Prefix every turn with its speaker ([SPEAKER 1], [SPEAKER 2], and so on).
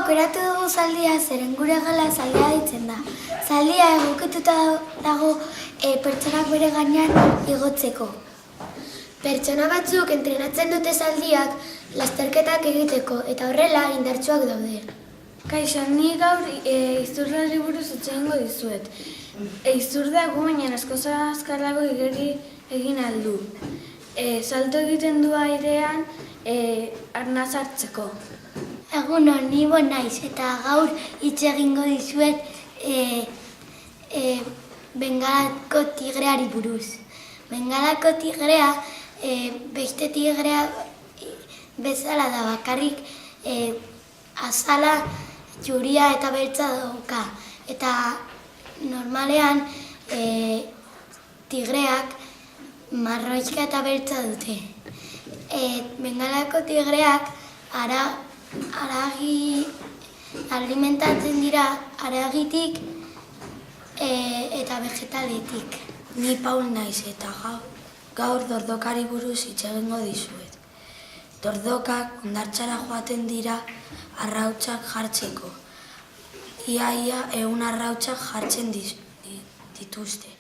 [SPEAKER 1] aukeratu dugu zaldia zeren gure gela zaldia ditzen da. Zaldia egoketuta dago pertsonak bere gainean igotzeko. Pertsona batzuk entrenatzen dute zaldiak lasterketak egiteko eta horrela indartsuak daude.
[SPEAKER 2] Kaixo, ni gaur izurdeari buruz hitz egingo dizuet. Izurdeak baina askoz azkarrago igeri egin aldu. Salto egiten du airean arnaz hartzeko.
[SPEAKER 1] Egunon, ni Bon naiz eta gaur hitz egingo dizuet Bengalako tigreari buruz. Bengalako tigrea beste tigrea bezala da, bakarrik azala zuria eta beltza dauka. Eta normalean tigreak marroixka eta beltza dute. Bengalako tigreak haragi alimentatzen dira haragitik eta vegetaletik.
[SPEAKER 2] Ni Paul naiz eta gaur dordokari buruz hitz egingo dizuet. Dordokak hondartzara joaten dira arrautzak jartzeko. Ia 100 arrautzak jartzen dituzte.